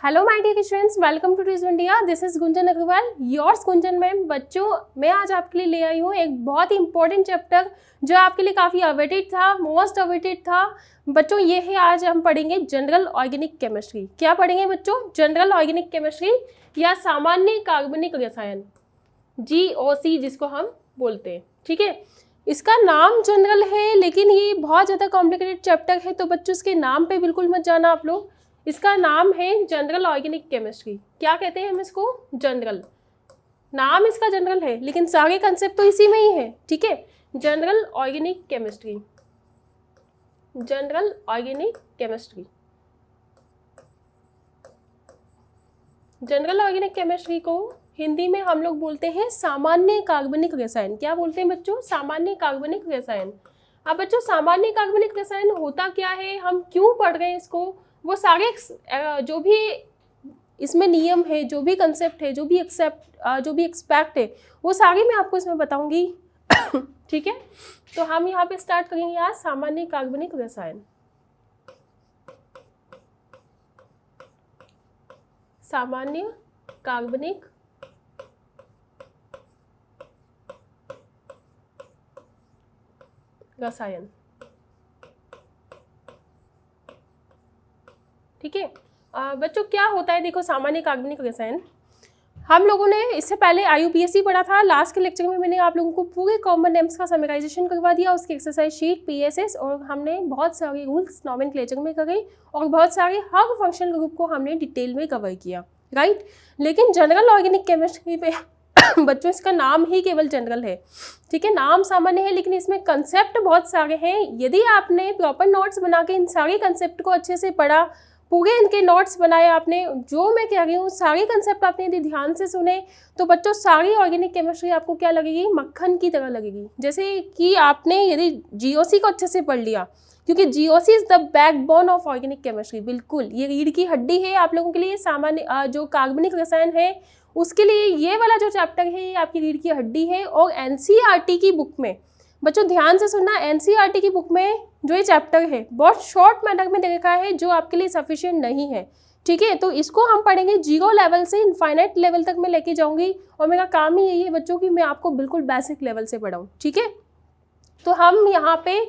Hello my dear students, welcome to twiz India. This is Gunjan Agarwal, yours Gunjan ma'am. बच्चों, मैं आज आपके लिए ले आई हूँ एक बहुत ही इंपॉर्टेंट चैप्टर जो आपके लिए काफ़ी अवेटेड था, मोस्ट अवेटेड था। बच्चों, ये है आज हम पढ़ेंगे जनरल ऑर्गेनिक केमिस्ट्री। क्या पढ़ेंगे बच्चों? जनरल ऑर्गेनिक केमिस्ट्री या सामान्य कार्बनिक रसायन, GOC जिसको हम बोलते हैं। ठीक है, इसका नाम जनरल है लेकिन ये बहुत ज़्यादा कॉम्प्लिकेटेड चैप्टर है, तो बच्चों इसके नाम पे बिल्कुल मत जाना आप लोग। इसका नाम है जनरल ऑर्गेनिक केमिस्ट्री। क्या कहते हैं हम इसको? जनरल। नाम इसका जनरल है लेकिन सारे कंसेप्ट तो इसी में ही है। ठीक है, general organic chemistry, general organic chemistry. General organic chemistry को हिंदी में हम लोग बोलते हैं सामान्य कार्बनिक रसायन। क्या बोलते हैं बच्चों? सामान्य कार्बनिक रसायन। अब बच्चों, सामान्य कार्बनिक रसायन होता क्या है, हम क्यों पढ़ रहे हैं इसको, वो सारे जो भी इसमें नियम है, जो भी कंसेप्ट है, जो भी एक्सपेक्ट है, वो सारे मैं आपको इसमें बताऊंगी। ठीक है, तो हम यहाँ पे स्टार्ट करेंगे आज सामान्य कार्बनिक रसायन। सामान्य कार्बनिक रसायन। ठीक है बच्चों, क्या होता है देखो सामान्य कार्बनिक रसायन। हम लोगों ने इससे पहले IUPAC पढ़ा था। लास्ट के लेक्चर में मैंने आप लोगों को पूरे कॉमन नेम्स का समराइजेशन करवा दिया, उसकी एक्सरसाइज शीट, PSS, और हमने बहुत सारे रूल्स नॉमेनक्लेचर में करे और बहुत सारे हर फंक्शनल ग्रुप को हमने डिटेल में कवर किया, राइट। लेकिन जनरल ऑर्गेनिक केमिस्ट्री पे बच्चों इसका नाम ही केवल जनरल है। ठीक है, नाम सामान्य है लेकिन इसमें कंसेप्ट बहुत सारे हैं। यदि आपने प्रॉपर नोट्स बना के इन सारे कंसेप्ट को अच्छे से पढ़ा, पूरे इनके नोट्स बनाए आपने, जो मैं कह रही हूँ सारे कंसेप्ट आपने यदि ध्यान से सुने, तो बच्चों सारी ऑर्गेनिक केमिस्ट्री आपको क्या लगेगी? मक्खन की तरह लगेगी। जैसे कि आपने यदि GOC को अच्छे से पढ़ लिया, क्योंकि GOC is the backbone of organic chemistry. बिल्कुल, ये रीढ़ की हड्डी है आप लोगों के लिए। सामान्य जो कार्बनिक रसायन है उसके लिए ये वाला जो चैप्टर है ये आपकी रीढ़ की हड्डी है। और NCERT की बुक में, बच्चों ध्यान से सुनना, NCERT की बुक में जो ये चैप्टर है बहुत शॉर्ट मैनर में दे रखा है, जो आपके लिए सफिशिएंट नहीं है। ठीक है, तो इसको हम पढ़ेंगे 0 लेवल से इनफाइनाइट लेवल तक मैं लेके जाऊंगी, और मेरा काम ही यही है बच्चों कि मैं आपको बिल्कुल बेसिक लेवल से पढ़ाऊँ। ठीक है, तो हम यहाँ पे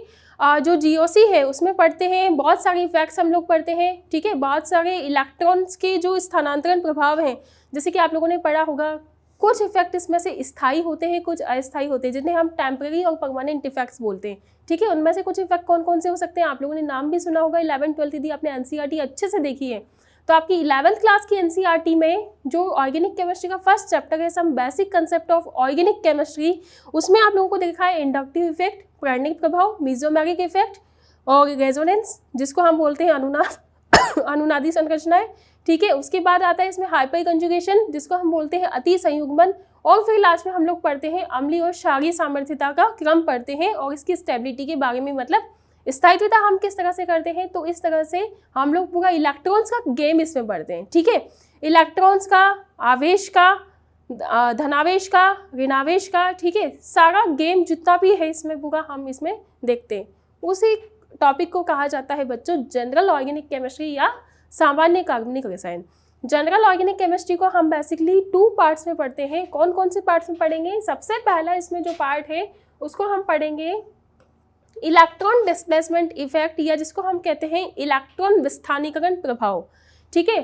जो GOC है उसमें पढ़ते हैं बहुत सारे इफेक्ट्स हम लोग पढ़ते हैं। ठीक है, बहुत सारे इलेक्ट्रॉन्स के जो स्थानांतरण प्रभाव हैं, जैसे कि आप लोगों ने पढ़ा होगा, कुछ इफेक्ट इसमें से स्थायी होते हैं, कुछ अस्थायी होते हैं, जिन्हें हम टेम्पररी और परमानेंट इफेक्ट्स बोलते हैं। ठीक है, उनमें से कुछ इफेक्ट कौन कौन से हो सकते हैं आप लोगों ने नाम भी सुना होगा। 11th 12th यदि आपने NCERT अच्छे से देखी है तो आपकी 11th क्लास की NCERT में जो ऑर्गेनिक केमिस्ट्री का फर्स्ट चैप्टर है, some basic concept of organic chemistry, उसमें आप लोगों को देखा है इंडक्टिव इफेक्ट, प्राणिक प्रभाव, मेसोमेरिक इफेक्ट और रेजोनेंस, जिसको हम बोलते हैं अनुनादी संरचनाएं। ठीक है, उसके बाद आता है इसमें हाइपर कंजुगेशन, जिसको हम बोलते हैं अति संयुग्मन, और फिर लास्ट में हम लोग पढ़ते हैं अम्लीय और क्षारीय सामर्थ्यता का क्रम पढ़ते हैं और इसकी स्टेबिलिटी के बारे में, मतलब स्थायित्वता हम किस तरह से करते हैं। तो इस तरह से हम लोग पूरा इलेक्ट्रॉन्स का गेम इसमें पढ़ते हैं। ठीक है, इलेक्ट्रॉन्स का, आवेश का, धनावेश का, ऋणावेश का, ठीक है, सारा गेम जितना भी है इसमें पूरा हम इसमें देखते हैं। उसी टॉपिक को कहा जाता है बच्चों जनरल ऑर्गेनिक केमिस्ट्री या सामान्य कार्बनिक रसायन। जनरल ऑर्गेनिक केमिस्ट्री को हम बेसिकली 2 पार्ट्स में पढ़ते हैं। कौन कौन से पार्ट्स में पढ़ेंगे? सबसे पहला इसमें जो पार्ट है उसको हम पढ़ेंगे इलेक्ट्रॉन डिस्प्लेसमेंट इफेक्ट, या जिसको हम कहते हैं इलेक्ट्रॉन विस्थानीकरण प्रभाव। ठीक है,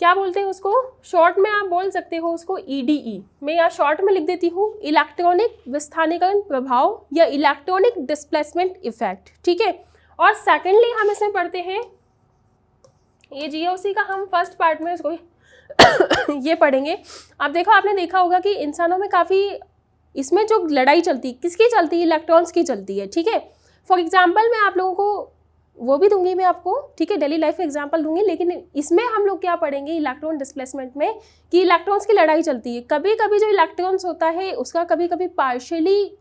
क्या बोलते हैं उसको? शॉर्ट में आप बोल सकते हो उसको EDE। मैं यहाँ शॉर्ट में लिख देती हूँ, इलेक्ट्रॉनिक विस्थानीकरण प्रभाव या इलेक्ट्रॉनिक डिस्प्लेसमेंट इफेक्ट। ठीक है, और सेकेंडली हम इसमें पढ़ते हैं ये GOC का हम फर्स्ट पार्ट में इसको ये पढ़ेंगे। अब देखो, आपने देखा होगा कि इंसानों में काफ़ी इसमें जो लड़ाई चलती, किसकी चलती है? इलेक्ट्रॉन्स की चलती है। ठीक है, फॉर एग्जांपल मैं आप लोगों को वो भी दूंगी मैं आपको, ठीक है, डेली लाइफ का एग्जांपल दूंगी, लेकिन इसमें हम लोग क्या पढ़ेंगे इलेक्ट्रॉन डिस्प्लेसमेंट में, कि इलेक्ट्रॉन्स की लड़ाई चलती है। कभी कभी जो इलेक्ट्रॉन्स होता है उसका कभी कभी पार्शियली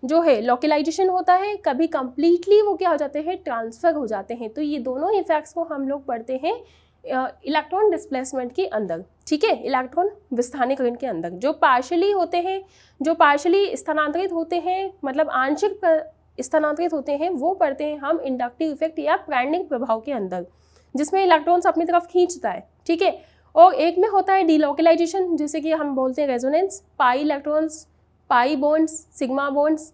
जो है लोकलाइजेशन होता है, कभी कंप्लीटली वो क्या हो जाते हैं? ट्रांसफर हो जाते हैं। तो ये दोनों इफेक्ट्स को हम लोग पढ़ते हैं इलेक्ट्रॉन डिस्प्लेसमेंट के अंदर। ठीक है, इलेक्ट्रॉन विस्थानीकरण के अंदर जो पार्शियली होते हैं, जो पार्शियली स्थानांतरित होते हैं, मतलब आंशिक स्थानांतरित होते हैं, वो पढ़ते हैं हम इंडक्टिव इफेक्ट या प्राणिक प्रभाव के अंदर। जिसमें इलेक्ट्रॉन्स अपनी तरफ खींचता है, ठीक है। और एक में होता है डीलोकलाइजेशन, जैसे कि हम बोलते हैं resonance, pi electrons, pi bonds,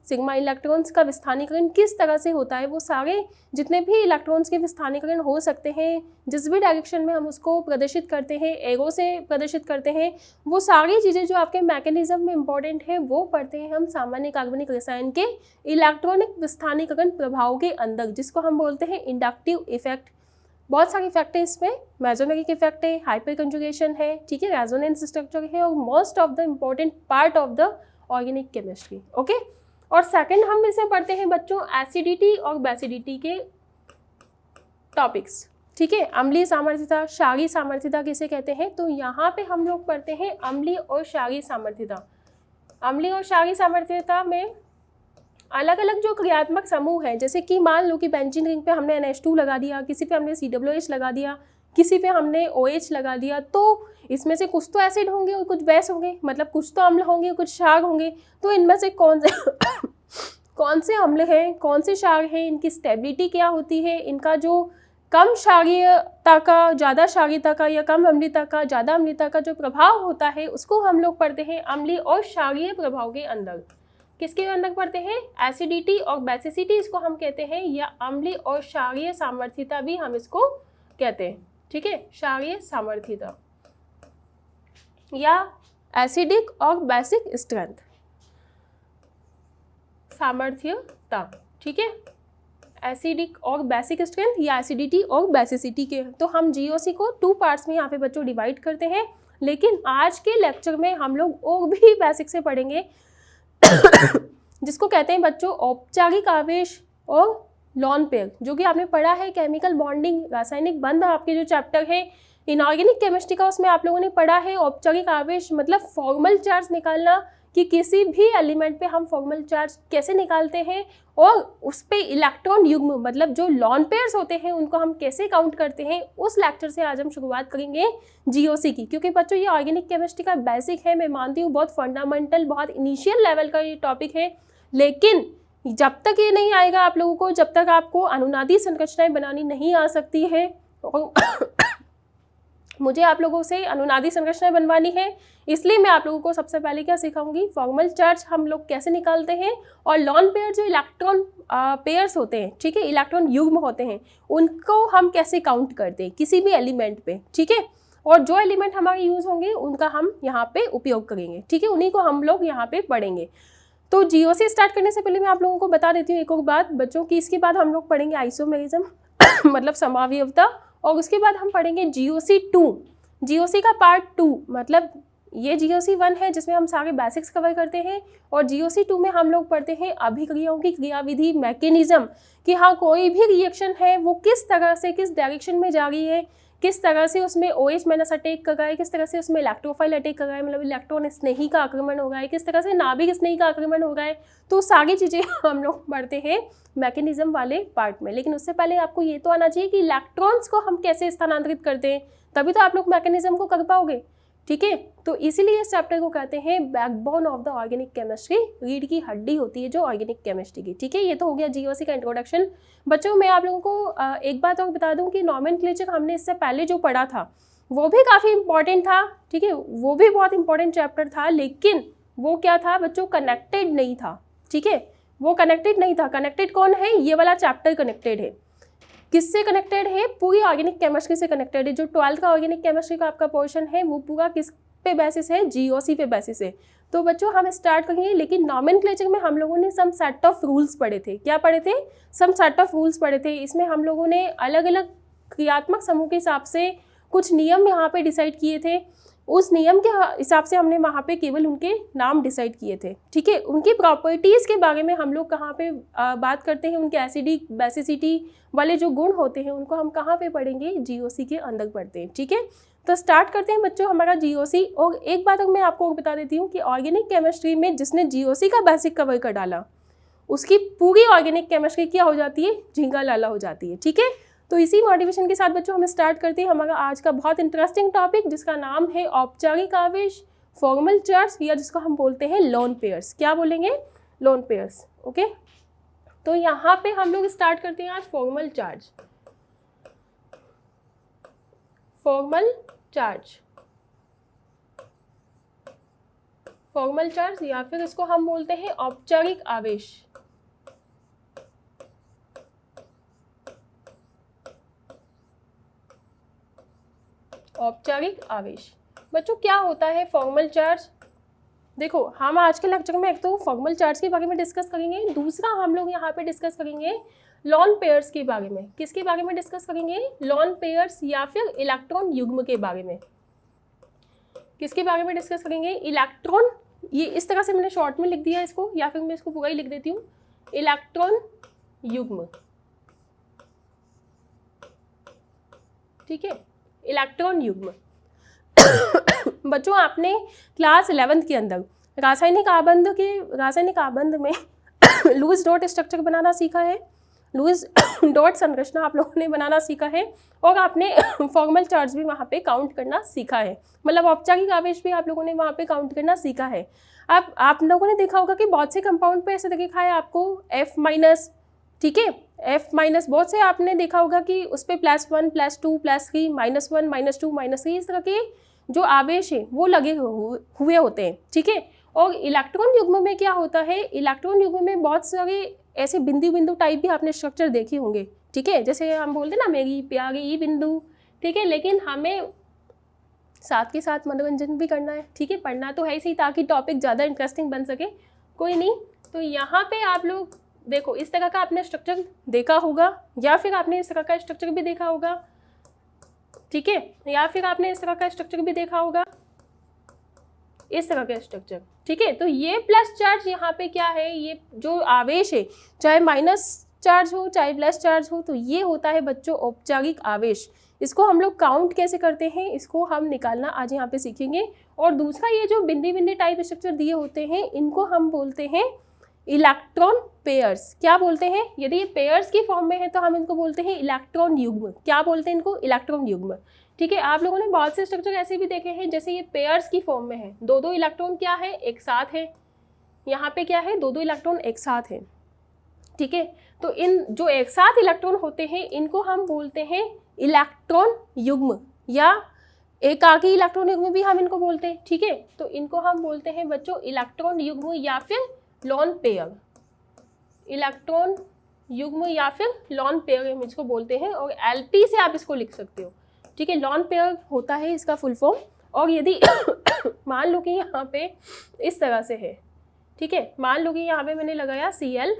sigma electrons का विस्थानीकरण किस तरह से होता है, वो सारे जितने भी इलेक्ट्रॉन्स के विस्थानीकरण हो सकते हैं, जिस भी डायरेक्शन में हम उसको प्रदर्शित करते हैं, एरो से प्रदर्शित करते हैं, वो सारी चीज़ें जो आपके मैकेनिज्म में इंपॉर्टेंट है वो पढ़ते हैं हम सामान्य कार्बनिक रसायन के इलेक्ट्रॉनिक विस्थानीकरण प्रभाव के अंदर, जिसको हम बोलते हैं इंडक्टिव इफेक्ट। बहुत सारे इफेक्ट है इसमें, मेसोमेरिक इफेक्ट है, हाइपर कंजुगेशन है, ठीक है, रेजोनेंस स्ट्रक्चर है, और most of the important part of the organic chemistry, okay. और सेकंड हम इसमें पढ़ते हैं बच्चों एसिडिटी और बेसिडिटी के टॉपिक्स, ठीक है। अम्लीय सामर्थ्यता, क्षारीय सामर्थ्यता किसे कहते हैं, तो यहाँ पे हम लोग पढ़ते हैं अम्लीय और क्षारीय सामर्थ्यता। अम्लीय और क्षारीय सामर्थ्यता में अलग अलग जो क्रियात्मक समूह है, जैसे कि मान लो कि बेंजीन रिंग पे हमने NH2 लगा दिया, किसी पे हमने COH लगा दिया, किसी पे हमने OH लगा दिया, तो इसमें से कुछ तो एसिड होंगे और कुछ बेस होंगे, मतलब कुछ तो अम्ल होंगे कुछ क्षार होंगे। तो इनमें से कौन से अम्ल हैं, कौन से क्षार हैं, इनकी स्टेबिलिटी क्या होती है, इनका जो कम क्षारीयता का, ज़्यादा क्षारीयता का, या कम अम्लीयता का, ज़्यादा अम्लीयता का जो प्रभाव होता है, उसको हम लोग पढ़ते हैं अम्लीय और क्षारीय प्रभाव के अंदर। किसके अंदर पढ़ते हैं, एसिडिटी और बेसिसिटी इसको हम कहते हैं, या अम्लीय और क्षारीय सामर्थ्यता भी हम इसको कहते हैं, ठीक है, क्षारीय सामर्थ्यता या एसिडिक और बेसिक स्ट्रेंथ सामर्थ्यता, ठीक है, एसिडिक और बेसिक स्ट्रेंथ या एसिडिटी और बेसिसिटी के। तो हम GOC को 2 पार्ट्स में यहाँ पे बच्चों डिवाइड करते हैं, लेकिन आज के लेक्चर में हम लोग और भी बेसिक से पढ़ेंगे जिसको कहते हैं बच्चों औपचारिक आवेश और लॉन पेयर, जो कि आपने पढ़ा है केमिकल बॉन्डिंग, रासायनिक बंध आपके जो चैप्टर है इनऑर्गेनिक केमिस्ट्री का, उसमें आप लोगों ने पढ़ा है औपचारिक आवेश मतलब फॉर्मल चार्ज निकालना, कि किसी भी एलिमेंट पे हम फॉर्मल चार्ज कैसे निकालते हैं, और उस पे इलेक्ट्रॉन युग्म मतलब जो लॉन पेयर्स होते हैं उनको हम कैसे काउंट करते हैं। उस लेक्चर से आज हम शुरुआत करेंगे GOC की, क्योंकि बच्चों ये ऑर्गेनिक केमिस्ट्री का बेसिक है, मैं मानती हूँ बहुत फंडामेंटल, बहुत इनिशियल लेवल का ये टॉपिक है, लेकिन जब तक ये नहीं आएगा आप लोगों को, जब तक आपको अनुनादी संरचनाएं बनानी नहीं आ सकती है, मुझे आप लोगों से अनुनादी संरचनाएं बनवानी है, इसलिए मैं आप लोगों को सबसे पहले क्या सिखाऊंगी, फॉर्मल चार्ज हम लोग कैसे निकालते हैं, और लॉन पेयर जो इलेक्ट्रॉन पेयर्स होते हैं, ठीक है, इलेक्ट्रॉन युग्म होते हैं, उनको हम कैसे काउंट करते हैं किसी भी एलिमेंट पे, ठीक है, और जो एलिमेंट हमारे यूज होंगे उनका हम यहाँ पे उपयोग करेंगे, ठीक है, उन्हीं को हम लोग यहाँ पे पढ़ेंगे। तो GOC स्टार्ट करने से पहले मैं आप लोगों को बता देती हूँ एक और बात बच्चों की, इसके बाद हम लोग पढ़ेंगे आइसोमेरिज्म मतलब समावयवता, और उसके बाद हम पढ़ेंगे GOC 2, GOC का पार्ट 2, मतलब ये GOC 1 है जिसमें हम सारे बेसिक्स कवर करते हैं, और GOC 2 में हम लोग पढ़ते हैं अभिक्रियाओं की क्रियाविधि, मैकेनिज्म, कि हाँ कोई भी रिएक्शन है वो किस तरह से किस डायरेक्शन में जा रही है, किस तरह से उसमें OH माइनस अटैक कर रहा है, किस तरह से उसमें इलेक्ट्रोफाइल अटैक कर रहा है, मतलब इलेक्ट्रॉन स्नेही का आक्रमण हो रहा है, किस तरह से नाभिक स्नेही का आक्रमण हो रहा है, तो सारी चीज़ें हम लोग पढ़ते हैं मैकेनिज्म वाले पार्ट में। लेकिन उससे पहले आपको ये तो आना चाहिए कि इलेक्ट्रॉन्स को हम कैसे स्थानांतरित करते हैं, तभी तो आप लोग मैकेनिज्म को कर पाओगे, ठीक है। तो इसीलिए इस चैप्टर को कहते हैं backbone of the organic chemistry, रीढ़ की हड्डी होती है जो ऑर्गेनिक केमिस्ट्री की, ठीक है। ये तो हो गया GOC का इंट्रोडक्शन। बच्चों मैं आप लोगों को एक बात और बता दूं कि नॉमेनक्लेचर हमने इससे पहले जो पढ़ा था वो भी काफ़ी इंपॉर्टेंट था, ठीक है, वो भी बहुत इंपॉर्टेंट चैप्टर था, लेकिन वो क्या था बच्चों, कनेक्टेड नहीं था, ठीक है, वो कनेक्टेड नहीं था। कनेक्टेड कौन है, ये वाला चैप्टर कनेक्टेड है, किससे कनेक्टेड है, पूरी ऑर्गेनिक केमिस्ट्री से कनेक्टेड है। जो 12th का ऑर्गेनिक केमिस्ट्री का आपका पोर्शन है वो पूरा किस पे बेसिस है, GOC पे बेसिस है। तो बच्चों हम स्टार्ट करेंगे, लेकिन नॉमेनक्लेचर में हम लोगों ने सम सेट ऑफ रूल्स पढ़े थे। क्या पढ़े थे, सम सेट ऑफ रूल्स पढ़े थे। इसमें हम लोगों ने अलग अलग क्रियात्मक समूह के हिसाब से कुछ नियम यहाँ पे डिसाइड किए थे, उस नियम के हिसाब से हमने वहाँ पे केवल उनके नाम डिसाइड किए थे, ठीक है। उनकी प्रॉपर्टीज़ के बारे में हम लोग कहाँ पे बात करते हैं, उनके एसिडिक बेसिसिटी वाले जो गुण होते हैं उनको हम कहाँ पे पढ़ेंगे, GOC के अंदर पढ़ते हैं, ठीक है। तो स्टार्ट करते हैं बच्चों हमारा GOC। और एक बात मैं आपको बता देती हूँ कि ऑर्गेनिक केमिस्ट्री में जिसने GOC का बेसिक कवर कर डाला उसकी पूरी ऑर्गेनिक केमिस्ट्री क्या हो जाती है, झींगा लाला हो जाती है, ठीक है। तो इसी मोटिवेशन के साथ बच्चों हम स्टार्ट करते हैं हमारा आज का बहुत इंटरेस्टिंग टॉपिक, जिसका नाम है औपचारिक आवेश, फॉर्मल चार्ज, या जिसको हम बोलते हैं लोन पेयर्स। क्या बोलेंगे, लोन पेयर्स, ओके। तो यहाँ पे हम लोग स्टार्ट करते हैं आज formal charge. Formal charge, formal charge या फिर इसको हम बोलते हैं औपचारिक आवेश। औपचारिक आवेश बच्चों क्या होता है फॉर्मल चार्ज? देखो हम आज के लेक्चर में एक तो फॉर्मल चार्ज के बारे में डिस्कस करेंगे, दूसरा हम लोग यहाँ पे डिस्कस करेंगे लॉन पेयर्स के बारे में। किसके बारे में डिस्कस करेंगे? लॉन पेयर्स या फिर इलेक्ट्रॉन युग्म के बारे में। किसके बारे में डिस्कस करेंगे? इलेक्ट्रॉन, ये इस तरह से मैंने शॉर्ट में लिख दिया इसको, या फिर मैं इसको पूरा ही लिख देती हूँ, इलेक्ट्रॉन युग्म। ठीक है, इलेक्ट्रॉन युग्म। बच्चों आपने क्लास 11th के अंदर रासायनिक आबंध में लुईस डॉट स्ट्रक्चर बनाना सीखा है, लुईस डॉट संरचना आप लोगों ने बनाना सीखा है, और आपने फॉर्मल चार्ज भी वहाँ पे काउंट करना सीखा है, मतलब औपचारिक आवेश भी आप लोगों ने वहाँ पे काउंट करना सीखा है। अब आप लोगों ने देखा होगा कि बहुत से कंपाउंड पे ऐसे दिखा है आपको F-, ठीक है, F-, बहुत से आपने देखा होगा कि उस पर +1, +2, +3, -1, -2, -3 इस तरह के जो आवेश है वो लगे हुए होते हैं। ठीक है, और इलेक्ट्रॉन युग्म में क्या होता है? इलेक्ट्रॉन युग्म में बहुत सारे ऐसे बिंदु टाइप भी आपने स्ट्रक्चर देखे होंगे। ठीक है, जैसे हम बोलते हैं ना मेरी प्यारी ई बिंदु। ठीक है, लेकिन हमें साथ के साथ मनोरंजन भी करना है। ठीक है, पढ़ना तो है ही ताकि टॉपिक ज़्यादा इंटरेस्टिंग बन सके। कोई नहीं, तो यहाँ पे आप लोग देखो इस तरह का आपने स्ट्रक्चर देखा होगा, या फिर आपने इस तरह का स्ट्रक्चर भी देखा होगा। ठीक है, या फिर आपने इस तरह का स्ट्रक्चर भी देखा होगा, इस तरह का स्ट्रक्चर। ठीक है, तो ये प्लस चार्ज यहाँ पे क्या है? ये जो आवेश है, चाहे माइनस चार्ज हो चाहे प्लस चार्ज हो, तो ये होता है बच्चों औपचारिक आवेश। इसको हम लोग काउंट कैसे करते हैं, इसको हम निकालना आज यहाँ पे सीखेंगे। और दूसरा, ये जो बिंदी टाइप स्ट्रक्चर दिए होते हैं, इनको हम बोलते हैं इलेक्ट्रॉन पेयर्स। क्या बोलते हैं? यदि ये पेयर्स की फॉर्म में है तो हम इनको बोलते हैं इलेक्ट्रॉन युग्म। क्या बोलते हैं इनको? इलेक्ट्रॉन युग्म। ठीक है, आप लोगों ने बहुत से स्ट्रक्चर ऐसे भी देखे हैं जैसे ये पेयर्स की फॉर्म में है, दो इलेक्ट्रॉन क्या है? एक साथ है। यहाँ पे क्या है? दो इलेक्ट्रॉन एक साथ है। ठीक है, तो इन जो एक साथ इलेक्ट्रॉन होते हैं इनको हम बोलते हैं इलेक्ट्रॉन युग्म, या एकाकी इलेक्ट्रॉन युग्म भी हम इनको बोलते हैं। ठीक है, तो इनको हम बोलते हैं बच्चों इलेक्ट्रॉन युग्म या फिर लॉन पेयर। इलेक्ट्रॉन युग्म या फिर लॉन पेयर हम इसको बोलते हैं, और LP से आप इसको लिख सकते हो। ठीक है, लॉन पेयर होता है इसका फुल फॉर्म। और यदि मान लो कि यहाँ पे इस तरह से है, ठीक है, मान लो कि यहाँ पे मैंने लगाया Cl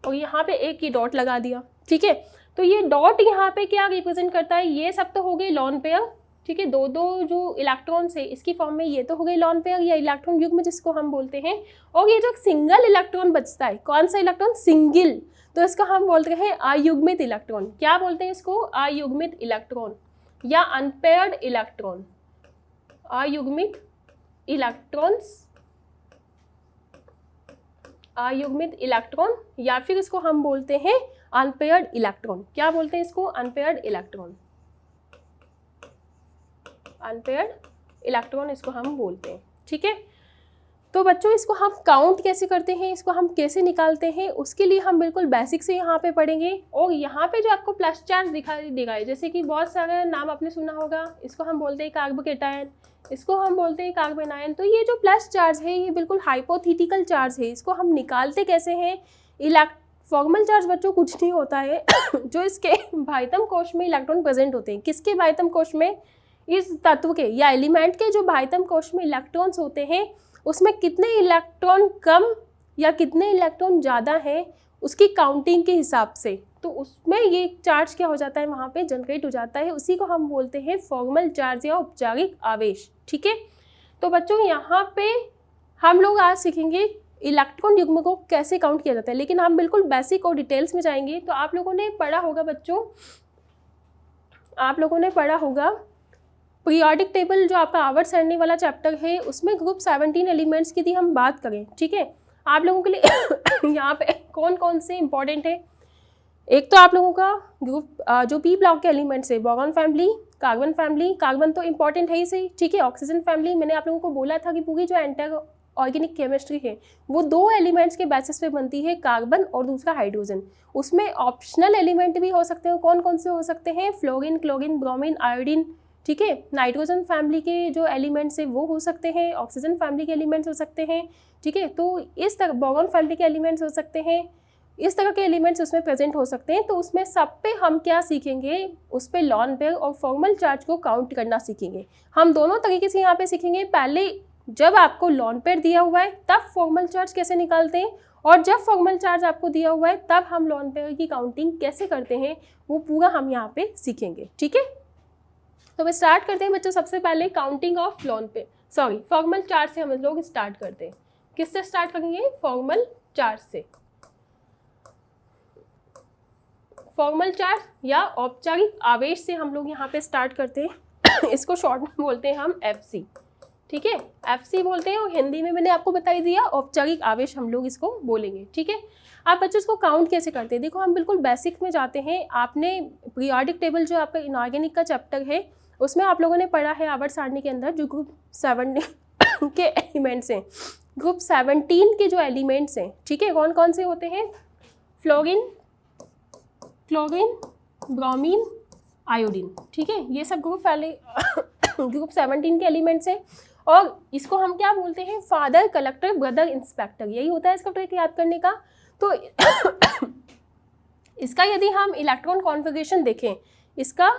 और यहाँ पे एक ही डॉट लगा दिया। ठीक है, तो ये डॉट यहाँ पे क्या रिप्रेजेंट करता है? ये सब तो हो गए लॉन पेयर। ठीक है, दो जो इलेक्ट्रॉन्स है इसकी फॉर्म में, ये तो हो गई लॉन पेयर या इलेक्ट्रॉन युग्म जिसको हम बोलते हैं। और ये जो सिंगल इलेक्ट्रॉन बचता है, कौन सा इलेक्ट्रॉन? सिंगल, तो इसका हम बोलते हैं अयुग्मित इलेक्ट्रॉन। क्या बोलते हैं इसको? अयुग्मित इलेक्ट्रॉन या अनपेयर्ड इलेक्ट्रॉन। अयुग्मित इलेक्ट्रॉन्स, अयुग्मित इलेक्ट्रॉन, या फिर इसको हम बोलते हैं अनपेयर्ड इलेक्ट्रॉन। क्या बोलते हैं इसको? Unpaired electron. अनपेयर्ड इलेक्ट्रॉन इसको हम बोलते हैं। ठीक है, तो बच्चों इसको हम काउंट कैसे करते हैं, इसको हम कैसे निकालते हैं, उसके लिए हम बिल्कुल बेसिक से यहाँ पे पढ़ेंगे। और यहाँ पे जो आपको प्लस चार्ज दिखाई देगा, जैसे कि बहुत सारे नाम आपने सुना होगा, इसको हम बोलते हैं कार्बोकेटायन, इसको हम बोलते हैं कार्बन आयन। तो ये जो प्लस चार्ज है ये बिल्कुल हाइपोथेटिकल चार्ज है। इसको हम निकालते कैसे हैं? फॉर्मल चार्ज बच्चों कुछ नहीं होता है जो इसके बाह्यतम कोश में इलेक्ट्रॉन प्रेजेंट होते हैं। किसके बाह्यतम कोश में? इस तत्व के या एलिमेंट के जो बाह्यतम कोश में इलेक्ट्रॉन्स होते हैं, उसमें कितने इलेक्ट्रॉन कम या कितने इलेक्ट्रॉन ज़्यादा हैं उसकी काउंटिंग के हिसाब से, तो उसमें ये चार्ज क्या हो जाता है, वहाँ पे जनरेट हो जाता है। उसी को हम बोलते हैं फॉर्मल चार्ज या औपचारिक आवेश। ठीक है, तो बच्चों यहाँ पे हम लोग आज सीखेंगे इलेक्ट्रॉन युग्म को कैसे काउंट किया जाता है, लेकिन हम बिल्कुल बेसिक और डिटेल्स में जाएंगे। तो आप लोगों ने पढ़ा होगा बच्चों, आप लोगों ने पढ़ा होगा पीरियोडिक टेबल, जो आपका आवर्त सारणी वाला चैप्टर है, उसमें ग्रुप 17 एलिमेंट्स की यदि हम बात करें। ठीक है, आप लोगों के लिए यहाँ पे कौन कौन से इंपॉर्टेंट है? एक तो आप लोगों का ग्रुप जो P ब्लॉक के एलिमेंट्स है, boron family, carbon family, carbon तो इंपॉर्टेंट है ही सही। ठीक है, ऑक्सीजन फैमिली, मैंने आप लोगों को बोला था कि पूरी जो ऑर्गेनिक केमिस्ट्री है वो 2 एलिमेंट्स के बेसिस पे बनती है, कार्बन और दूसरा हाइड्रोजन। उसमें ऑप्शनल एलिमेंट भी हो सकते हैं, कौन कौन से हो सकते हैं, फ्लोरीन, क्लोरीन, ब्रोमीन, आयोडीन, ठीक है। नाइट्रोजन फैमिली के जो एलिमेंट्स है वो हो सकते हैं, ऑक्सीजन फैमिली के एलिमेंट्स हो सकते हैं, ठीक है। तो इस तरह बोरॉन फैमिली के एलिमेंट्स हो सकते हैं, इस तरह के एलिमेंट्स उसमें प्रेजेंट हो सकते हैं। तो उसमें सब पे हम क्या सीखेंगे, उस पे लॉन पेयर और फॉर्मल चार्ज को काउंट करना सीखेंगे। हम दोनों तरीके से यहाँ पे सीखेंगे, पहले जब आपको लॉन पेयर दिया हुआ है तब फॉर्मल चार्ज कैसे निकालते हैं, और जब फॉर्मल चार्ज आपको दिया हुआ है तब हम लॉन पेयर की काउंटिंग कैसे करते हैं, वो पूरा हम यहाँ पे सीखेंगे, ठीक है। तो मैं स्टार्ट करते हैं बच्चों, सबसे पहले counting of lone pair, sorry formal charge से हम लोग स्टार्ट करते हैं। किससे स्टार्ट करेंगे, फॉर्मल चार्ज से। फॉर्मल चार्ज या औपचारिक आवेश से हम लोग यहाँ पे स्टार्ट करते हैं। इसको शॉर्ट में बोलते हैं हम FC, ठीक है, FC बोलते हैं, और हिंदी में मैंने आपको बता ही दिया औपचारिक आवेश हम लोग इसको बोलेंगे, ठीक है। आप बच्चों इसको काउंट कैसे करते हैं, देखो हम बिल्कुल बेसिक में जाते हैं। आपने पीरियोडिक टेबल जो आपका इनऑर्गेनिक का चैप्टर है उसमें आप लोगों ने पढ़ा है आवर्त सारणी के अंदर जो ग्रुप 17 के एलिमेंट्स हैं, ग्रुप 17 के जो एलिमेंट्स हैं, ठीक है, कौन कौन से होते हैं, फ्लोरीन, क्लोरीन, ब्रोमीन, आयोडीन, ठीक है, ये सब ग्रुप ग्रुप 17 के एलिमेंट्स हैं। और इसको हम क्या बोलते हैं, फादर, कलेक्टर, ब्रदर, इंस्पेक्टर, यही होता है इसका ट्रिक याद करने का। तो इसका यदि हम इलेक्ट्रॉन कॉन्फ़िगरेशन देखें, इसका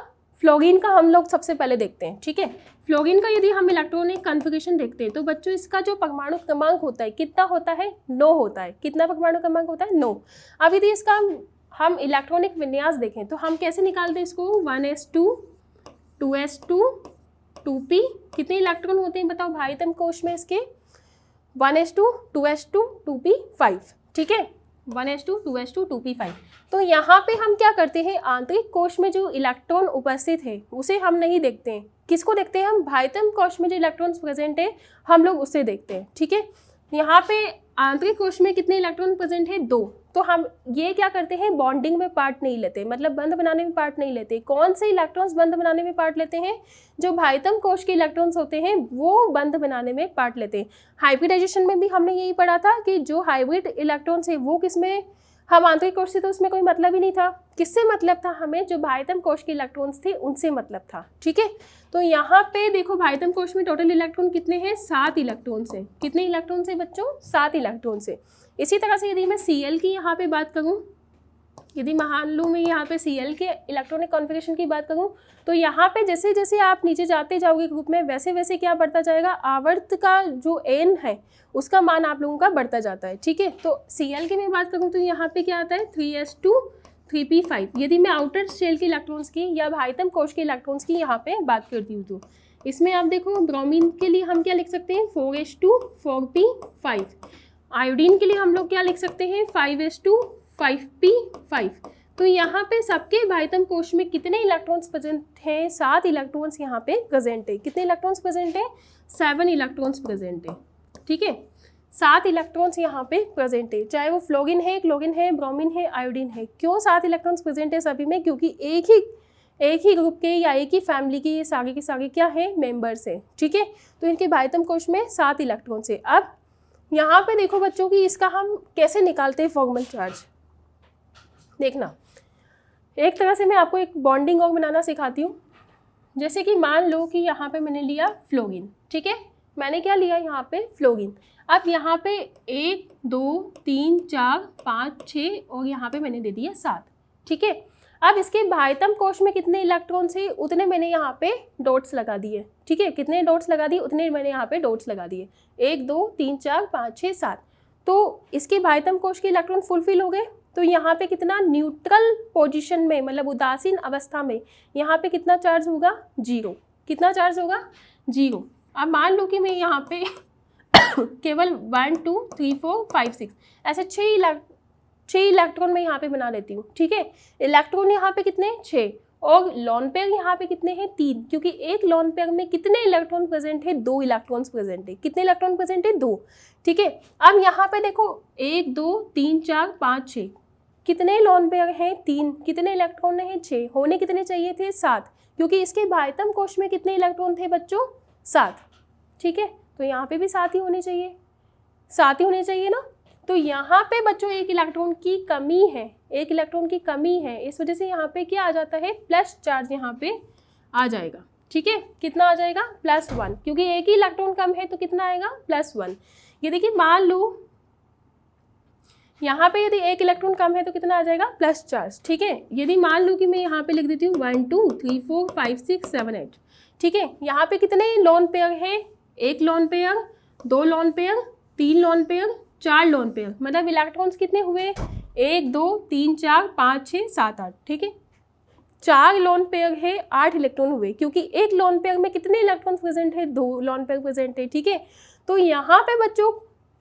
फ्लोरीन का हम लोग सबसे पहले देखते हैं, ठीक है। फ्लोरीन का यदि हम इलेक्ट्रॉनिक कॉन्फ़िगरेशन देखते हैं तो बच्चों इसका जो परमाणु क्रमांक होता है कितना होता है, 9 होता है। कितना परमाणु क्रमांक होता है, 9। अब यदि इसका हम इलेक्ट्रॉनिक विन्यास देखें तो हम कैसे निकालते हैं इसको, 1s2, 2s2, 2p, कितने इलेक्ट्रॉन होते हैं बताओ भारितम कोश में इसके, 1s2, 2s2, 2p, 5, ठीक है, 1s2, 2s2, 2p, 5। तो यहाँ पे हम क्या करते हैं, आंतरिक कोश में जो इलेक्ट्रॉन उपस्थित है उसे हम नहीं देखते हैं, किसको देखते हैं हम, भारितम कोश में जो इलेक्ट्रॉन्स प्रेजेंट है हम लोग उसे देखते हैं, ठीक है। यहाँ पे आंतरिक कोश में कितने इलेक्ट्रॉन प्रेजेंट है, 2। तो हम ये क्या करते हैं, बॉन्डिंग में पार्ट नहीं लेते, मतलब बंध बनाने में पार्ट नहीं लेते। कौन से इलेक्ट्रॉन्स बंध बनाने में पार्ट लेते हैं, जो भारितम कोश के इलेक्ट्रॉन्स होते हैं वो बंध बनाने में पार्ट लेते हैं। हाइब्रिडाइजेशन में भी हमने यही पढ़ा था कि जो हाइब्रिड इलेक्ट्रॉन्स है वो किसमें, हम आंतरिक कोश से तो उसमें कोई मतलब ही नहीं था, किससे मतलब था हमें, जो भारितम कोश के इलेक्ट्रॉन्स थे उनसे मतलब था, ठीक है। तो यहाँ पे देखो भारितम कोश में टोटल इलेक्ट्रॉन कितने हैं, 7 इलेक्ट्रॉन्स हैं। कितने इलेक्ट्रॉन्स हैं बच्चों, 7 इलेक्ट्रॉन्स हैं। इसी तरह से यदि मैं Cl की यहाँ पे बात करूँ, यदि मान लूँ मैं यहाँ पे Cl के इलेक्ट्रॉनिक कॉन्फ़िगरेशन की बात करूँ तो यहाँ पे जैसे जैसे आप नीचे जाते जाओगे ग्रुप में वैसे वैसे क्या बढ़ता जाएगा, आवर्त का जो n है उसका मान आप लोगों का बढ़ता जाता है, ठीक है। तो Cl की मैं बात करूँ तो यहाँ पे क्या आता है, 3s2, 3p5। यदि मैं आउटर शेल के इलेक्ट्रॉन्स की या भारितम कोश के इलेक्ट्रॉन्स की यहाँ पे बात करती हूँ तो इसमें आप देखो ब्रोमीन के लिए हम क्या लिख सकते हैं, 4s2, 4p5। आयोडीन के लिए हम लोग क्या लिख सकते हैं, 5s2, 5p5। तो यहाँ पे सबके भारितम कोश में कितने इलेक्ट्रॉन्स प्रेजेंट हैं, 7 इलेक्ट्रॉन्स यहाँ पे प्रेजेंट है। कितने इलेक्ट्रॉन्स प्रेजेंट है, 7 इलेक्ट्रॉन्स प्रेजेंट है, ठीक है, 7 इलेक्ट्रॉन्स यहाँ पे प्रेजेंट है, चाहे वो फ्लोरीन है, क्लोरीन है, ब्रोमीन है, आयोडीन है। क्यों 7 इलेक्ट्रॉन्स प्रेजेंट है सभी में, क्योंकि एक ही ग्रुप के या एक ही फैमिली के ये सारे के सारे क्या है, मेंबर्स है, ठीक है। तो इनके भारितम कोश में 7 इलेक्ट्रॉन्स है। अब यहाँ पे देखो बच्चों कि इसका हम कैसे निकालते हैं फॉर्मल चार्ज, देखना एक तरह से मैं आपको एक बॉन्डिंग और बनाना सिखाती हूँ। जैसे कि मान लो कि यहाँ पे मैंने लिया फ्लोरीन, ठीक है, मैंने क्या लिया यहाँ पे, फ्लोरीन। अब यहाँ पे 1, 2, 3, 4, 5, 6 और यहाँ पे मैंने दे दिया 7, ठीक है। अब इसके भारितम कोश में कितने इलेक्ट्रॉन्स हैं उतने मैंने यहाँ पे डॉट्स लगा दिए, ठीक है, कितने डॉट्स लगा दिए उतने मैंने यहाँ पे डॉट्स लगा दिए, 1, 2, 3, 4, 5, 6, 7। तो इसके भारितम कोश के इलेक्ट्रॉन फुलफिल हो गए। तो यहाँ पे कितना न्यूट्रल पोजीशन में, मतलब उदासीन अवस्था में यहाँ पे कितना चार्ज होगा, 0। कितना चार्ज होगा, 0। अब मान लो कि मैं यहाँ पे केवल 1, 2, 3, 4, 5, 6 ऐसे 6 इलेक्ट्रॉन मैं यहाँ पे बना लेती हूँ, ठीक है। इलेक्ट्रॉन यहाँ पे कितने, 6, और लॉन पेयर यहाँ पे कितने हैं, 3, क्योंकि एक लॉन पेयर में कितने इलेक्ट्रॉन प्रेजेंट है, 2 इलेक्ट्रॉन्स प्रेजेंट है। कितने इलेक्ट्रॉन प्रेजेंट है, 2, ठीक है। अब यहाँ पे देखो 1, 2, 3, 4, 5, 6 कितने लॉन पेयर हैं, 3, कितने इलेक्ट्रॉन हैं, 6, होने कितने चाहिए थे, 7, क्योंकि इसके भारितम कोश में कितने इलेक्ट्रॉन थे बच्चों, 7, ठीक है। तो यहाँ पे भी 7 ही होने चाहिए। 7 ही होने चाहिए ना। तो यहाँ पे बच्चों एक इलेक्ट्रॉन की कमी है, एक इलेक्ट्रॉन की कमी है, इस वजह से यहाँ पे क्या आ जाता है, प्लस चार्ज यहाँ पे आ जाएगा। ठीक है, कितना आ जाएगा, +1, क्योंकि एक ही इलेक्ट्रॉन कम है तो कितना आएगा, +1। ये देखिए मान लो यहाँ पे यदि एक इलेक्ट्रॉन कम है तो कितना आ जाएगा, प्लस चार्ज। ठीक है, यदि मान लो कि मैं यहाँ पे लिख देती हूँ 1 2 3 4 5 6 7 8। ठीक है, यहाँ पे कितने लोन पेयर है, एक lone pair, 2 lone pair, 3 lone pair, 4 lone pair, मतलब इलेक्ट्रॉन्स कितने हुए, 1 2 3 4 5 6 7 8। ठीक है, 4 लोन पेयर है, 8 इलेक्ट्रॉन हुए, क्योंकि एक लोन पेयर में कितने इलेक्ट्रॉन प्रेजेंट है, 2 लोन पेयर प्रेजेंट है। ठीक है, तो यहाँ पे बच्चों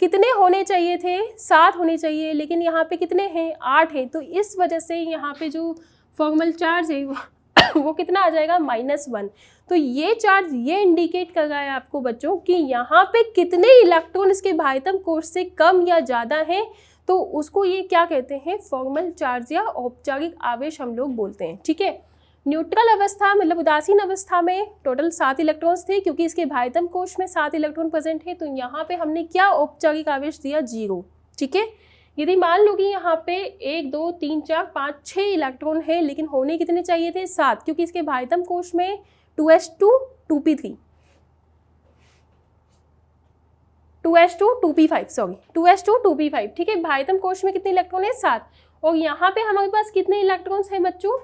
कितने होने चाहिए थे, 7 होने चाहिए, लेकिन यहाँ पे कितने हैं, 8 हैं। तो इस वजह से यहाँ पे जो फॉर्मल चार्ज है वो कितना आ जाएगा, -1। तो ये चार्ज ये इंडिकेट कर रहा है आपको बच्चों कि यहाँ पे कितने इलेक्ट्रॉन इसके बाह्यतम कोश से कम या ज़्यादा हैं, तो उसको ये क्या कहते हैं, फॉर्मल चार्ज या औपचारिक आवेश हम लोग बोलते हैं। ठीक है, न्यूट्रल अवस्था मतलब उदासीन अवस्था में टोटल 7 इलेक्ट्रॉन्स थे, क्योंकि इसके बाह्यतम कोश में 7 इलेक्ट्रॉन प्रेजेंट है, तो यहाँ पे हमने क्या औपचारिक आवेश दिया, 0। ठीक है, यदि मान लो कि यहाँ पे 1 2 3 4 5 6 इलेक्ट्रॉन है, लेकिन होने कितने चाहिए थे, 7, क्योंकि इसके बाह्यतम कोश में 2s2 2p3 2s2 2p5 sorry 2s2 2p5। ठीक है, बाह्यतम कोश में कितने इलेक्ट्रॉन है, 7, और यहाँ पे हमारे पास कितने इलेक्ट्रॉन्स हैं बच्चों,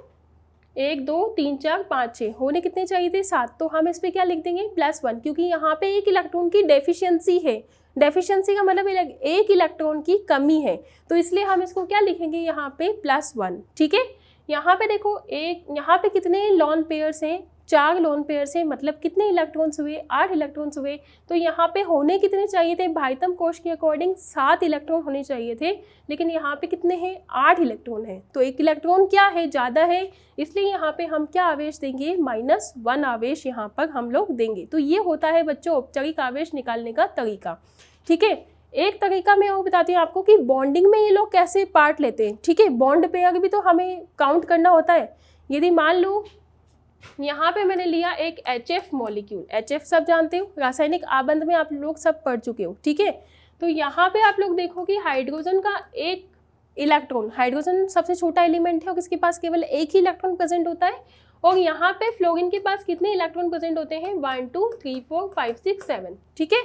1 2 3 4 5 6, होने कितने चाहिए थे, 7। तो हम इस पे क्या लिख देंगे, +1, क्योंकि यहाँ पे एक इलेक्ट्रॉन की डेफिशिएंसी है, डेफिशिएंसी का मतलब एक इलेक्ट्रॉन की कमी है, तो इसलिए हम इसको क्या लिखेंगे, यहाँ पे +1। ठीक है, यहाँ पे देखो एक यहाँ पे कितने लॉन पेयर्स हैं, 4 लोन पेयर से, मतलब कितने इलेक्ट्रॉन्स हुए, 8 इलेक्ट्रॉन्स हुए। तो यहाँ पे होने कितने चाहिए थे, बाह्यतम कोश के अकॉर्डिंग 7 इलेक्ट्रॉन होने चाहिए थे, लेकिन यहाँ पे कितने हैं, 8 इलेक्ट्रॉन है। तो एक इलेक्ट्रॉन क्या है, ज़्यादा है, इसलिए यहाँ पे हम क्या आवेश देंगे, -1 आवेश यहाँ पर हम लोग देंगे। तो ये होता है बच्चों औपचारिक आवेश निकालने का तरीका। ठीक है, एक तरीका मैं और बताती हूँ आपको कि बॉन्डिंग में ये लोग कैसे पार्ट लेते हैं। ठीक है, बॉन्ड पेयर भी तो हमें काउंट करना होता है। यदि मान लो यहाँ पे मैंने लिया एक HF मॉलिक्यूल, HF सब जानते हो, रासायनिक आबंध में आप लोग सब पढ़ चुके हो। ठीक है, तो यहाँ पे आप लोग देखो कि हाइड्रोजन का एक इलेक्ट्रॉन, हाइड्रोजन सबसे छोटा एलिमेंट है और इसके पास केवल एक ही इलेक्ट्रॉन प्रेजेंट होता है, और यहाँ पे फ्लोरीन के पास कितने इलेक्ट्रॉन प्रेजेंट होते हैं, 1 2 3 4 5 6 7। ठीक है,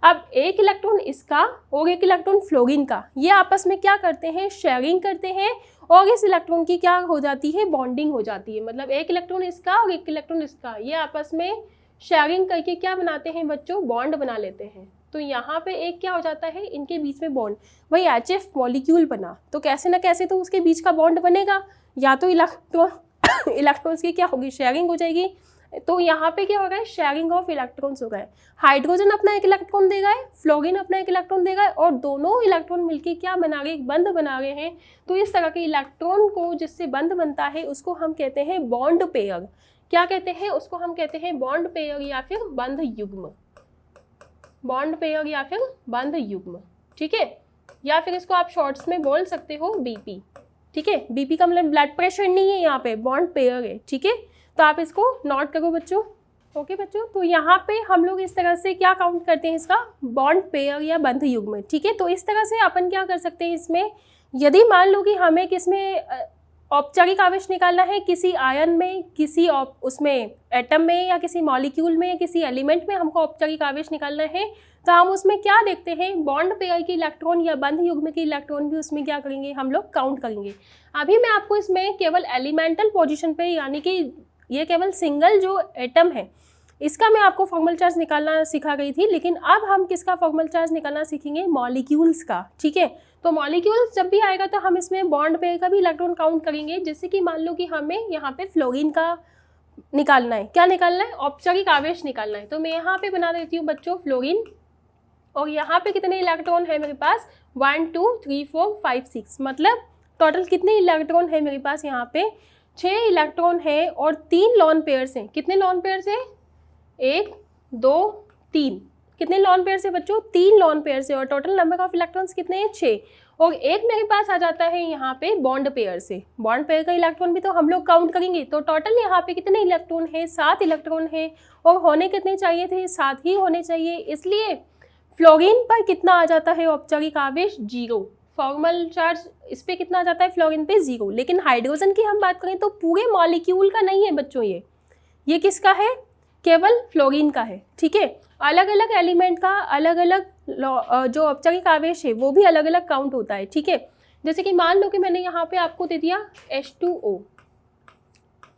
अब एक इलेक्ट्रॉन इसका और एक इलेक्ट्रॉन फ्लोरीन का, ये आपस में क्या करते हैं, शेयरिंग करते हैं, और इस इलेक्ट्रॉन की क्या हो जाती है, बॉन्डिंग हो जाती है। मतलब एक इलेक्ट्रॉन इसका और एक इलेक्ट्रॉन इसका, ये आपस में शेयरिंग करके क्या बनाते हैं बच्चों, बॉन्ड बना लेते हैं। तो यहाँ पे एक क्या हो जाता है, इनके बीच में बॉन्ड, वही HF मॉलिक्यूल बना, तो कैसे ना कैसे तो उसके बीच का बॉन्ड बनेगा, या तो इलेक्ट्रॉन्स की क्या होगी, शेयरिंग हो जाएगी। तो यहाँ पे क्या हो रहा है, शेयरिंग ऑफ इलेक्ट्रॉन्स हो गए, हाइड्रोजन अपना एक इलेक्ट्रॉन देगा, फ्लोरीन अपना एक इलेक्ट्रॉन देगा, और दोनों इलेक्ट्रॉन मिलके क्या बना रहे, एक बंध बना रहे हैं। तो इस तरह के इलेक्ट्रॉन को जिससे बंध बनता है उसको हम कहते हैं बॉन्ड पेयर। क्या कहते हैं उसको, हम कहते हैं बॉन्ड पेयर या फिर बंध युग्म, बॉन्ड पेयर या फिर बंध युग्म। ठीक है, या फिर इसको आप शॉर्ट्स में बोल सकते हो BP। ठीक है, BP का मतलब ब्लड प्रेशर नहीं है, यहाँ पे बॉन्ड पेयर है। ठीक है, तो आप इसको नोट करो बच्चों। ओके बच्चों, तो यहाँ पे हम लोग इस तरह से क्या काउंट करते हैं, इसका बॉन्ड पेयर या बंध युग्म। ठीक है, तो इस तरह से अपन क्या कर सकते हैं इसमें, यदि मान लो कि हमें किसमें औपचारिक आवेश निकालना है, किसी आयन में, किसी उसमें एटम में, या किसी मॉलिक्यूल में, या किसी एलिमेंट में हमको औपचारिक आवेश निकालना है, तो हम उसमें क्या देखते हैं, बॉन्ड पेयर के इलेक्ट्रॉन या बंध युग्म के इलेक्ट्रॉन भी उसमें क्या करेंगे, हम लोग काउंट करेंगे। अभी मैं आपको इसमें केवल एलिमेंटल पोजिशन पे, यानी कि ये केवल सिंगल जो एटम है इसका मैं आपको फॉर्मल चार्ज निकालना सिखा गई थी, लेकिन अब हम किसका फॉर्मल चार्ज निकालना सीखेंगे, मॉलिक्यूल्स का। ठीक है, तो मॉलिक्यूल्स जब भी आएगा तो हम इसमें बॉन्ड पेयर का भी इलेक्ट्रॉन काउंट करेंगे। जैसे कि मान लो कि हमें यहाँ पे फ्लोरीन का निकालना है, क्या निकालना है, औपचारिक आवेश निकालना है। तो मैं यहाँ पे बना देती हूँ बच्चों फ्लोरीन, और यहाँ पे कितने इलेक्ट्रॉन है मेरे पास, 1 2 3 4 5 6, मतलब टोटल कितने इलेक्ट्रॉन है मेरे पास, यहाँ पे 6 इलेक्ट्रॉन है और 3 लॉन पेयर्स हैं। कितने लॉन पेयर्स हैं, 1 2 3, कितने लॉन पेयर से बच्चों, 3 लॉन पेयर से, और टोटल नंबर ऑफ इलेक्ट्रॉन्स कितने हैं, 6, और एक मेरे पास आ जाता है यहाँ पे बॉन्ड पेयर से। बॉन्ड पेयर का इलेक्ट्रॉन भी तो हम लोग काउंट करेंगे, तो टोटल यहाँ पे कितने इलेक्ट्रॉन है, 7 इलेक्ट्रॉन है, और होने कितने चाहिए थे, 7 ही होने चाहिए। इसलिए फ्लोरीन पर कितना आ जाता है औपचारिक आवेश 0, फॉर्मल चार्ज इस पे कितना आ जाता है फ्लोरीन पे 0। लेकिन हाइड्रोजन की हम बात करें तो पूरे मॉलिक्यूल का नहीं है बच्चों, ये किसका है, केवल फ्लोरीन का है। ठीक है, अलग अलग एलिमेंट का अलग अलग जो औपचारिक आवेश है वो भी अलग अलग काउंट होता है। ठीक है, जैसे कि मान लो कि मैंने यहाँ पे आपको दे दिया H2O,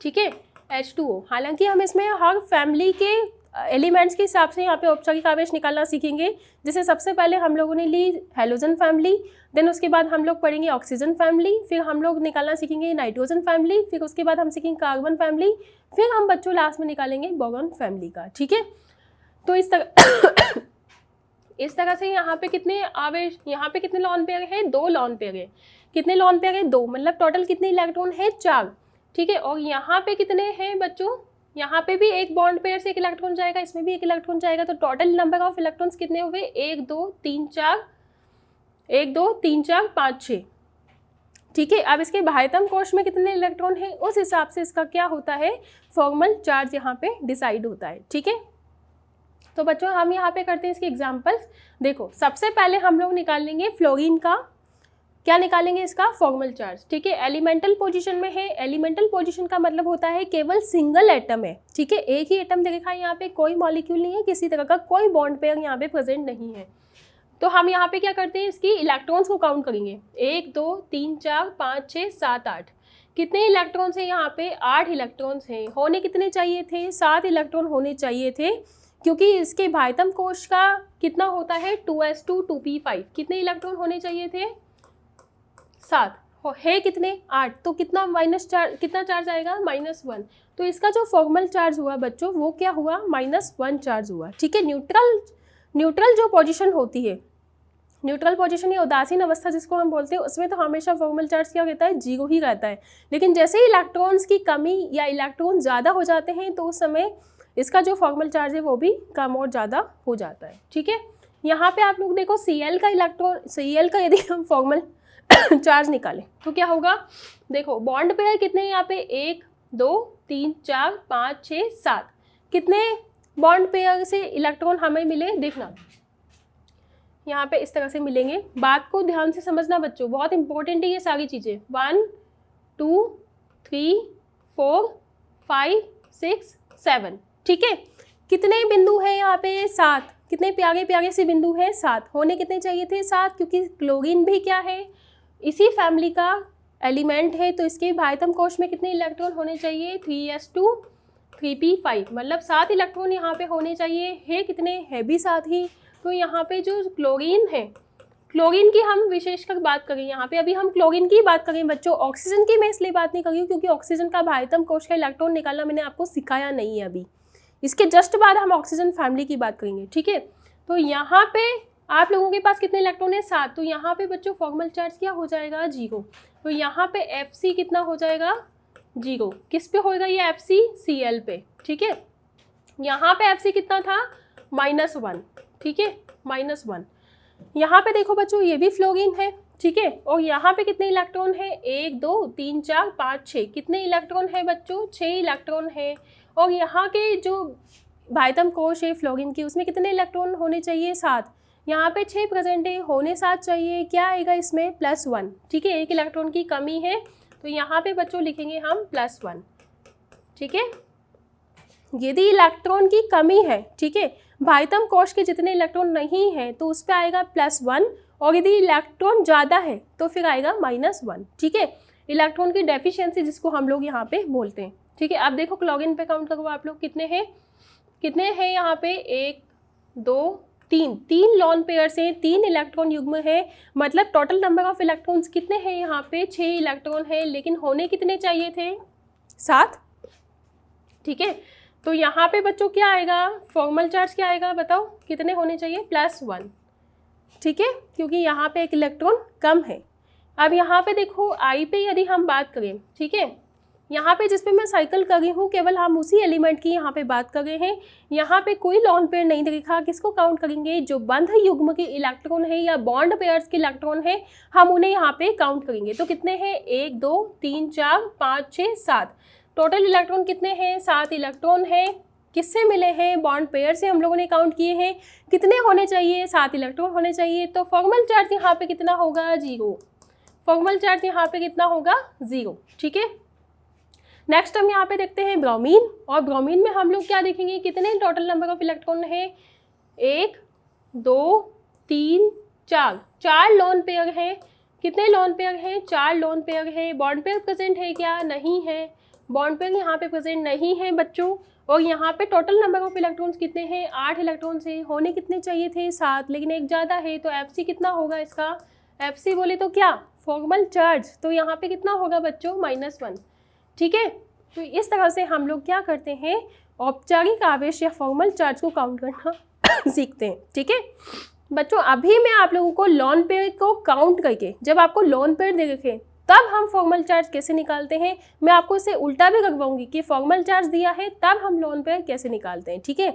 ठीक है, H2O। हालांकि हम इसमें हर फैमिली के एलिमेंट्स के हिसाब से यहाँ पे औपचारिक आवेश निकालना सीखेंगे। जैसे सबसे पहले हम लोगों ने ली हेलोजन फैमिली, देन उसके बाद हम लोग पढ़ेंगे ऑक्सीजन फैमिली, फिर हम लोग निकालना सीखेंगे नाइट्रोजन फैमिली, फिर उसके बाद हम सीखेंगे कार्बन फैमिली, फिर हम बच्चों लास्ट में निकालेंगे बोरॉन फैमिली का। ठीक है, तो इस तरह से यहाँ पे कितने आवेश, यहाँ पे कितने लॉन पेयर है, 2 लॉन पेयर है। कितने लॉन पेयर है, 2, मतलब टोटल कितने इलेक्ट्रॉन है, 4। ठीक है, और यहाँ पे कितने हैं बच्चों, यहाँ पे भी एक बॉन्ड पेयर से एक इलेक्ट्रॉन जाएगा, इसमें भी एक इलेक्ट्रॉन जाएगा, तो टोटल नंबर ऑफ इलेक्ट्रॉन्स कितने हुए, 1 2 3 4 5 6। ठीक है, अब इसके बाह्यतम कोश में कितने इलेक्ट्रॉन है, उस हिसाब से इसका क्या होता है, फॉर्मल चार्ज यहाँ पे डिसाइड होता है। ठीक है, तो बच्चों हम यहाँ पे करते हैं इसके एग्जाम्पल्स। देखो, सबसे पहले हम लोग निकालेंगे फ्लोरीन का, क्या निकालेंगे, इसका फॉर्मल चार्ज। ठीक है, एलिमेंटल पोजीशन में है। एलिमेंटल पोजीशन का मतलब होता है केवल सिंगल एटम है। ठीक है, एक ही एटम देखा है, यहाँ पे कोई मॉलिक्यूल नहीं है, किसी तरह का कोई बॉन्ड पेयर यहाँ पे प्रेजेंट नहीं है। तो हम यहाँ पे क्या करते हैं, इसकी इलेक्ट्रॉन्स को काउंट करेंगे, 1 2 3 4 5 6 7 8। कितने इलेक्ट्रॉन्स हैं यहाँ पे, 8 इलेक्ट्रॉन्स हैं। होने कितने चाहिए थे, 7 इलेक्ट्रॉन होने चाहिए थे, क्योंकि इसके बाह्यतम कोश का कितना होता है 2s2 2p5। कितने इलेक्ट्रॉन होने चाहिए थे, 7 है, कितने 8, तो कितना कितना चार्ज आएगा, -1। तो इसका जो फॉर्मल चार्ज हुआ बच्चों वो क्या हुआ, -1 चार्ज हुआ। ठीक है, न्यूट्रल जो पोजीशन होती है, न्यूट्रल पोजीशन या उदासीन अवस्था जिसको हम बोलते हैं, उसमें तो हमेशा फॉर्मल चार्ज क्या रहता है, 0 ही रहता है। लेकिन जैसे ही इलेक्ट्रॉन्स की कमी या इलेक्ट्रॉन ज़्यादा हो जाते हैं तो उस समय इसका जो फॉर्मल चार्ज है वो भी कम और ज़्यादा हो जाता है। ठीक है, यहाँ पे आप लोग देखो Cl का यदि हम फॉर्मल चार्ज निकालें तो क्या होगा, देखो बॉन्ड पेयर कितने हैं यहाँ पे, 1 2 3 4 5 6 7। कितने बॉन्ड पेयर से इलेक्ट्रॉन हमें मिले, देखना यहाँ पे इस तरह से मिलेंगे। बात को ध्यान से समझना बच्चों, बहुत इंपॉर्टेंट है ये सारी चीज़ें। 1 2 3 4 5 6 7। ठीक है, कितने बिंदु है यहाँ पे, 7। कितने प्यारे प्यारे से बिंदु है, 7। होने कितने चाहिए थे, 7, क्योंकि क्लोरीन भी क्या है, इसी फैमिली का एलिमेंट है। तो इसके बाह्यतम कोश में कितने इलेक्ट्रॉन होने चाहिए, 3s2 3p5, मतलब 7 इलेक्ट्रॉन यहाँ पे होने चाहिए। है कितने, है भी 7 ही। तो यहाँ पे जो क्लोरीन है, क्लोरीन की हम विशेषकर बात करें यहाँ पे, अभी हम क्लोरीन की बात करें बच्चों, ऑक्सीजन की मैं इसलिए बात नहीं कर रही हूँ क्योंकि ऑक्सीजन का बाह्यतम कोश का इलेक्ट्रॉन निकालना मैंने आपको सिखाया नहीं है अभी। इसके जस्ट बाद हम ऑक्सीजन फैमिली की बात करेंगे। ठीक है, तो यहाँ पे आप लोगों के पास कितने इलेक्ट्रॉन है, 7। तो यहाँ पे बच्चों फॉर्मल चार्ज क्या हो जाएगा, 0। तो यहाँ पे Fc कितना हो जाएगा, 0। किस पे होगा ये Fc, Cl पे। ठीक है, यहाँ पे Fc कितना था, -1। ठीक है, -1। यहाँ पे देखो बच्चों ये भी फ्लोरीन है। ठीक है, और यहाँ पे कितने इलेक्ट्रॉन है, 1 2 3 4 5 6। कितने इलेक्ट्रॉन है बच्चों, 6 इलेक्ट्रॉन है। और यहाँ के जो बाह्यतम कोश है फ्लोरीन की, उसमें कितने इलेक्ट्रॉन होने चाहिए, 7। यहाँ पे 6 प्रेजेंट है, होने 7 चाहिए, क्या आएगा इसमें, +1। ठीक है, एक इलेक्ट्रॉन की कमी है, तो यहाँ पे बच्चों लिखेंगे हम +1। ठीक है, यदि इलेक्ट्रॉन की कमी है, ठीक है, बाह्यतम कोश के जितने इलेक्ट्रॉन नहीं है तो उस पर आएगा +1, और यदि इलेक्ट्रॉन ज़्यादा है तो फिर आएगा -1। ठीक है, इलेक्ट्रॉन की डेफिशिएंसी जिसको हम लोग यहाँ पे बोलते हैं। ठीक है, अब देखो क्लोरीन पे काउंट करो आप लोग, कितने हैं यहाँ पे, 1 2 3 लॉन पेयर्स हैं, 3 इलेक्ट्रॉन युग्म है, मतलब टोटल नंबर ऑफ इलेक्ट्रॉन्स कितने हैं यहाँ पे, 6 इलेक्ट्रॉन है, लेकिन होने कितने चाहिए थे, 7। ठीक है, तो यहाँ पे बच्चों क्या आएगा, फॉर्मल चार्ज क्या आएगा बताओ, कितने होने चाहिए, +1। ठीक है, क्योंकि यहाँ पे एक इलेक्ट्रॉन कम है। अब यहाँ पे देखो I पे यदि हम बात करें, ठीक है, यहाँ पे जिस पे मैं साइकिल कर रही हूँ केवल हम उसी एलिमेंट की यहाँ पे बात कर रहे हैं। यहाँ पे कोई लॉन पेयर नहीं दिखा, किसको काउंट करेंगे, जो बंध युग्म के इलेक्ट्रॉन है या बॉन्ड पेयर्स के इलेक्ट्रॉन है, हम उन्हें यहाँ पे काउंट करेंगे। तो कितने हैं, 1 2 3 4 5 6 7। टोटल इलेक्ट्रॉन कितने हैं, 7 इलेक्ट्रॉन है। किससे मिले हैं? बॉन्ड पेयर से हम लोगों ने काउंट किए हैं। कितने होने चाहिए? 7 इलेक्ट्रॉन होने चाहिए। तो फॉर्मल चार्ज यहाँ पे कितना होगा? 0। फॉर्मल चार्ज यहाँ पे कितना होगा? 0। ठीक है। नेक्स्ट हम यहाँ पे देखते हैं ब्रोमीन, और ब्रोमीन में हम लोग क्या देखेंगे? कितने टोटल नंबर ऑफ इलेक्ट्रॉन है? 1 2 3 4, 4 लोन पेयर हैं। कितने लोन पेयर हैं? 4 लोन पेयर हैं। बॉन्ड पेयर प्रेजेंट है क्या? नहीं है। बॉन्ड पेयर यहाँ पे प्रेजेंट नहीं है बच्चों। और यहाँ पे टोटल नंबर ऑफ इलेक्ट्रॉन्स कितने हैं? 8 इलेक्ट्रॉन्स हैं। होने कितने चाहिए थे? 7, लेकिन एक ज़्यादा है। तो FC कितना होगा इसका? FC बोले तो क्या? Formal charge. तो यहाँ पे कितना होगा बच्चों? -1। ठीक है। तो इस तरह से हम लोग क्या करते हैं? औपचारिक आवेश या फॉर्मल चार्ज को काउंट करना सीखते हैं। ठीक है बच्चों, अभी मैं आप लोगों को लोन पेयर को काउंट करके, जब आपको लोन पेयर दे रखे तब हम फॉर्मल चार्ज कैसे निकालते हैं, मैं आपको इसे उल्टा भी करवाऊंगी कि फॉर्मल चार्ज दिया है तब हम लोन पेयर कैसे निकालते हैं। ठीक है,